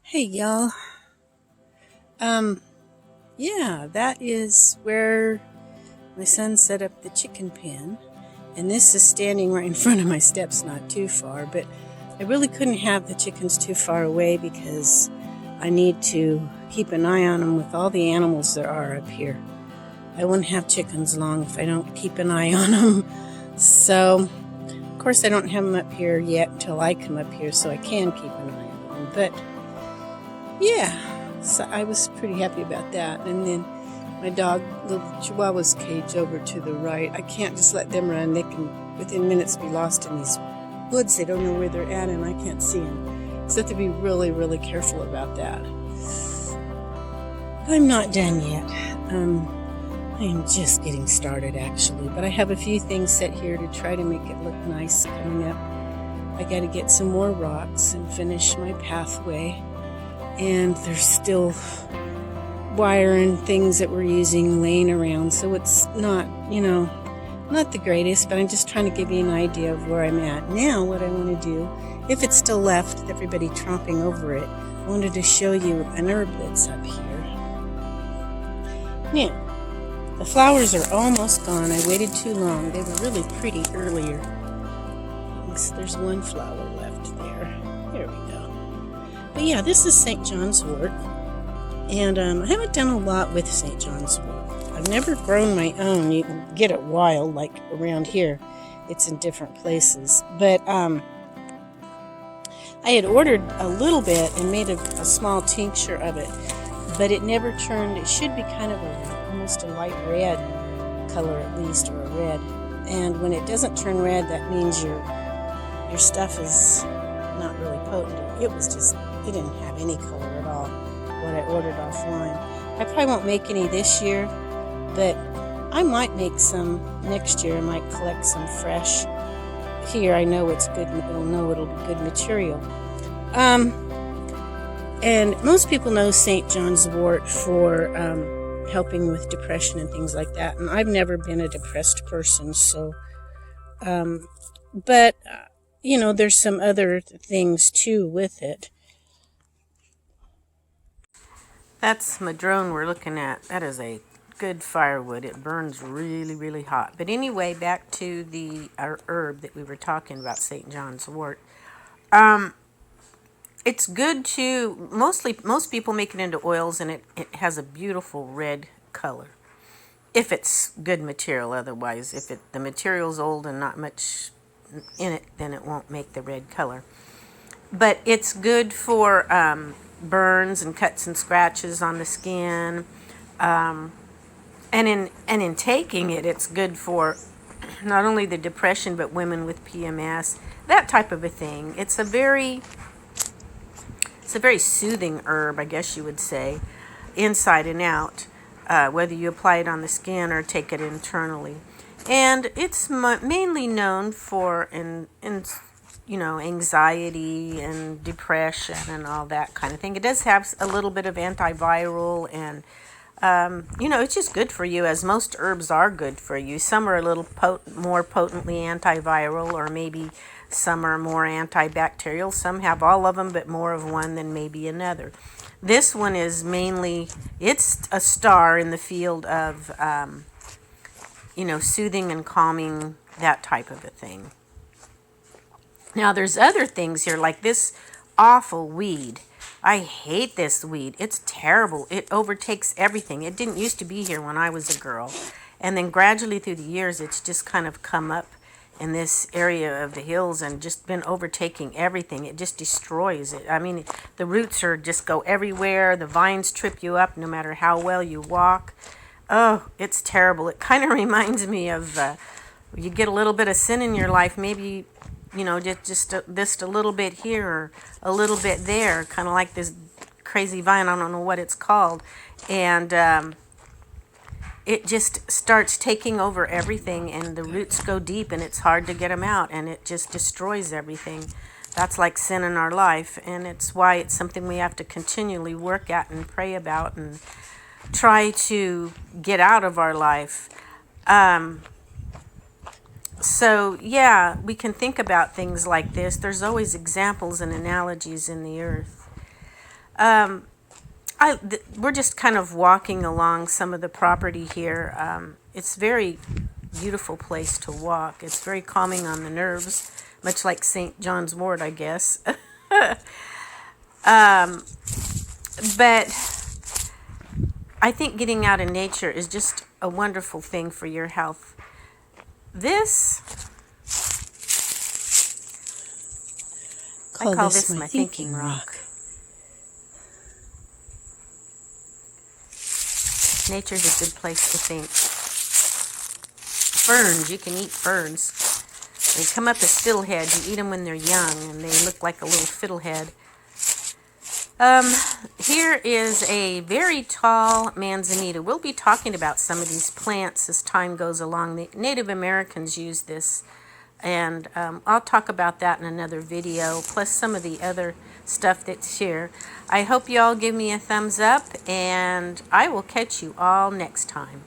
Hey y'all. Um, yeah, that is where my son set up the chicken pen. And this is standing right in front of my steps, not too far, but I really couldn't have the chickens too far away because I need to keep an eye on them with all the animals there are up here. I wouldn't have chickens long if I don't keep an eye on them. So, of course, I don't have them up here yet until I come up here, so I can keep an eye on them. But yeah, so I was pretty happy about that. And then my dog, the Chihuahua's cage over to the right. I can't just let them run. They can, within minutes, be lost in these woods. They don't know where they're at, and I can't see them. So I have to be really, really careful about that. I'm not done yet. I am just getting started, actually. But I have a few things set here to try to make it look nice coming up. I got to get some more rocks and finish my pathway. And there's still wire and things that we're using laying around, so it's not, not the greatest, but I'm just trying to give you an idea of where I'm at. Now, what I want to do, if it's still left, with everybody tromping over it, I wanted to show you an herb that's up here. Now, the flowers are almost gone. I waited too long. They were really pretty earlier. There's one flower left there. There we go. But yeah, this is St. John's wort, and I haven't done a lot with St. John's wort. I've never grown my own. You can get it wild, like around here. It's in different places. But I had ordered a little bit and made a small tincture of it, but it never turned. It should be kind of almost a light red color at least, or a red. And when it doesn't turn red, that means your stuff is not really potent. It didn't have any color at all, what I ordered offline. I probably won't make any this year, but I might make some next year. I might collect some fresh. Here I know it's good, it'll be good material. And most people know St. John's wort for helping with depression and things like that, and I've never been a depressed person, so, but there's some other things too with it. That's madrone we're looking at. That is a good firewood. It burns really, really hot. But anyway, back to the herb that we were talking about, St. John's wort. It's good to, most people make it into oils, and it has a beautiful red color. If it's good material. Otherwise, if the material's old and not much in it, then it won't make the red color. But it's good for burns and cuts and scratches on the skin, and in taking it, it's good for not only the depression but women with PMS, that type of a thing. It's a very soothing herb, I guess you would say, inside and out, whether you apply it on the skin or take it internally. And it's mainly known for anxiety and depression and all that kind of thing. It does have a little bit of antiviral, and it's just good for you, as most herbs are good for you. Some are a little more potently antiviral, or maybe some are more antibacterial. Some have all of them, but more of one than maybe another. This one is it's a star in the field of, soothing and calming, that type of a thing. Now, there's other things here, like this awful weed. I hate this weed. It's terrible. It overtakes everything. It didn't used to be here when I was a girl. And then gradually through the years, it's just kind of come up in this area of the hills and just been overtaking everything. It just destroys it. I mean, the roots just go everywhere. The vines trip you up no matter how well you walk. Oh, it's terrible. It kind of reminds me of, you get a little bit of sin in your life, maybe, just a little bit here or a little bit there, kind of like this crazy vine. I don't know what it's called. And it just starts taking over everything, and the roots go deep, and it's hard to get them out, and it just destroys everything. That's like sin in our life, and it's why it's something we have to continually work at and pray about and try to get out of our life. So, yeah, we can think about things like this. There's always examples and analogies in the earth. We're just kind of walking along some of the property here. It's a very beautiful place to walk. It's very calming on the nerves, much like St. John's Wort, I guess. But I think getting out in nature is just a wonderful thing for your health. This, I call this my thinking rock. Nature's a good place to think. Ferns, you can eat ferns. They come up as fiddlehead. You eat them when they're young, and they look like a little fiddlehead. Here is a very tall manzanita. We'll be talking about some of these plants as time goes along. The Native Americans use this, and I'll talk about that in another video, plus some of the other stuff that's here. I hope you all give me a thumbs up, and I will catch you all next time.